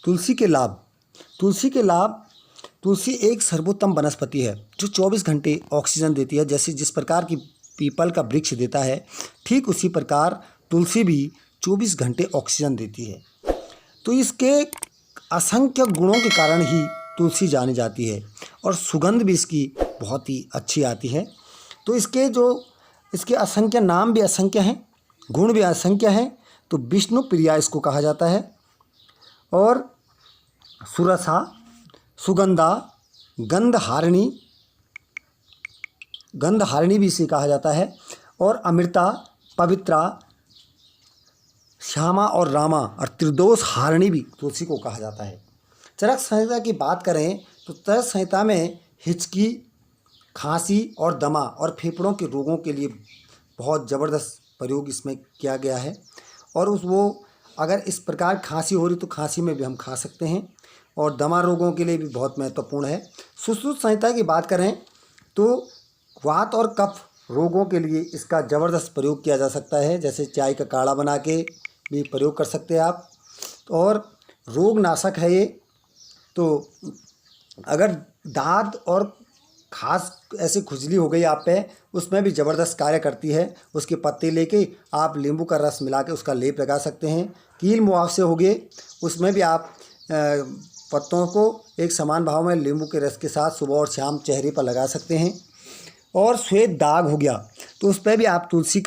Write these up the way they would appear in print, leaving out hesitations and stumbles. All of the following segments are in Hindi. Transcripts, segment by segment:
तुलसी के लाभ। तुलसी के लाभ। तुलसी एक सर्वोत्तम वनस्पति है जो 24 घंटे ऑक्सीजन देती है। जैसे जिस प्रकार की पीपल का वृक्ष देता है, ठीक उसी प्रकार तुलसी भी 24 घंटे ऑक्सीजन देती है। तो इसके असंख्य गुणों के कारण ही तुलसी जानी जाती है और सुगंध भी इसकी बहुत ही अच्छी आती है। तो इसके असंख्य नाम भी असंख्य हैं, गुण भी असंख्य हैं। तो विष्णु प्रिया इसको कहा जाता है, और सुरसा, सुगंधा, गंधहारिणी भी इसे कहा जाता है, और अमृता, पवित्रा, श्यामा और रामा और त्रिदोष हारिणी भी तुलसी को कहा जाता है। चरक संहिता की बात करें तो चरक संहिता में हिचकी, खांसी और दमा और फेफड़ों के रोगों के लिए बहुत ज़बरदस्त प्रयोग इसमें किया गया है। और अगर इस प्रकार खांसी हो रही तो खांसी में भी हम खा सकते हैं, और दमा रोगों के लिए भी बहुत महत्वपूर्ण है। सुश्रुत संहिता की बात करें तो वात और कफ रोगों के लिए इसका ज़बरदस्त प्रयोग किया जा सकता है। जैसे चाय का काढ़ा बना के भी प्रयोग कर सकते हैं आप, और रोग नाशक है ये। तो अगर दांत और खास ऐसे खुजली हो गई आप पे, उसमें भी ज़बरदस्त कार्य करती है। उसके पत्ते लेके आप नींबू का रस मिला के उसका लेप लगा सकते हैं। कील मुहावसे हो गए, उसमें भी आप पत्तों को एक समान भाव में नींबू के रस के साथ सुबह और शाम चेहरे पर लगा सकते हैं। और श्वेत दाग हो गया तो उस पर भी आप तुलसी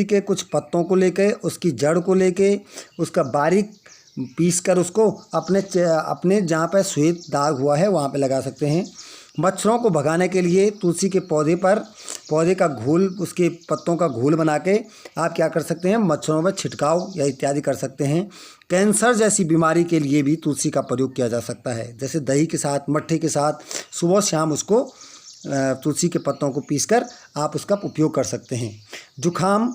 के कुछ पत्तों को लेके, उसकी जड़ को लेके, उसका बारीक पीस कर उसको अपने जहाँ पर श्वेत दाग हुआ है वहाँ पे लगा सकते हैं। मच्छरों को भगाने के लिए तुलसी के पौधे का घोल, उसके पत्तों का घोल बना के आप क्या कर सकते हैं, मच्छरों पर छिड़काव या इत्यादि कर सकते हैं। कैंसर जैसी बीमारी के लिए भी तुलसी का प्रयोग किया जा सकता है। जैसे दही के साथ, मट्ठे के साथ सुबह शाम उसको तुलसी के पत्तों को पीसकर आप उसका उपयोग कर सकते हैं। जुखाम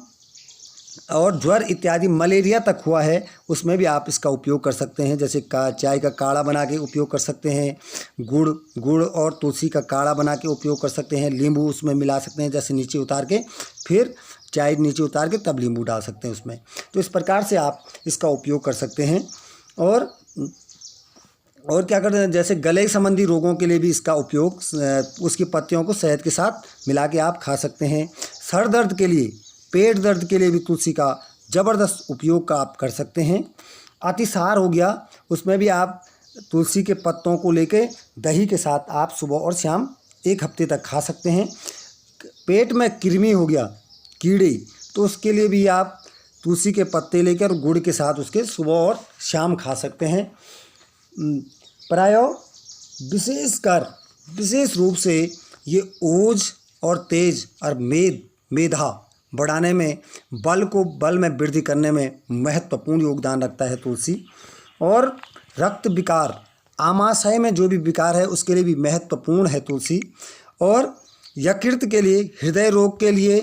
और ज्वर इत्यादि, मलेरिया तक हुआ है, उसमें भी आप इसका उपयोग कर सकते हैं। जैसे चाय का काढ़ा बना के उपयोग कर सकते हैं। गुड़ और तुलसी का काढ़ा बना के उपयोग कर सकते हैं। नींबू उसमें मिला सकते हैं, जैसे नीचे उतार के फिर चाय नीचे उतार के तब नींबू डाल सकते हैं उसमें। तो इस प्रकार से आप इसका उपयोग कर सकते हैं। और क्या करते हैं, जैसे गले संबंधी रोगों के लिए भी इसका उपयोग, उसकी पत्तियों को शहद के साथ मिला के आप खा सकते हैं। सर दर्द के लिए, पेट दर्द के लिए भी तुलसी का ज़बरदस्त उपयोग का आप कर सकते हैं। अतिसार हो गया, उसमें भी आप तुलसी के पत्तों को लेके दही के साथ आप सुबह और शाम 1 हफ्ते तक खा सकते हैं। पेट में कृमि हो गया, कीड़े, तो उसके लिए भी आप तुलसी के पत्ते लेकर गुड़ के साथ उसके सुबह और शाम खा सकते हैं। प्राय विशेष रूप से ये ओज और तेज और मेधा बढ़ाने में, बल में वृद्धि करने में महत्वपूर्ण योगदान रखता है तुलसी। और रक्त विकार, आमाशय में जो भी विकार है उसके लिए भी महत्वपूर्ण है तुलसी। और यकृत के लिए, हृदय रोग के लिए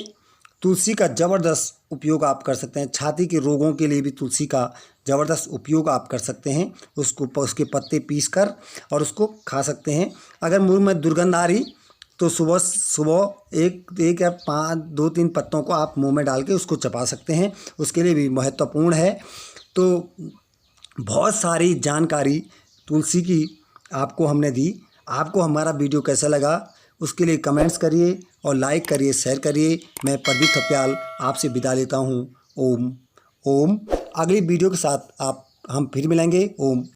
तुलसी का ज़बरदस्त उपयोग आप कर सकते हैं। छाती के रोगों के लिए भी तुलसी का ज़बरदस्त उपयोग आप कर सकते हैं। उसके पत्ते पीसकर और उसको खा सकते हैं। अगर मुंह में दुर्गंध आ रही तो सुबह एक या 2-3 पत्तों को आप मुंह में डाल के उसको चबा सकते हैं, उसके लिए भी महत्वपूर्ण है। तो बहुत सारी जानकारी तुलसी की आपको हमने दी। आपको हमारा वीडियो कैसा लगा उसके लिए कमेंट्स करिए और लाइक करिए, शेयर करिए। मैं प्रदीप थपयाल आपसे विदा लेता हूँ। ओम। अगली वीडियो के साथ हम फिर मिलेंगे। ओम।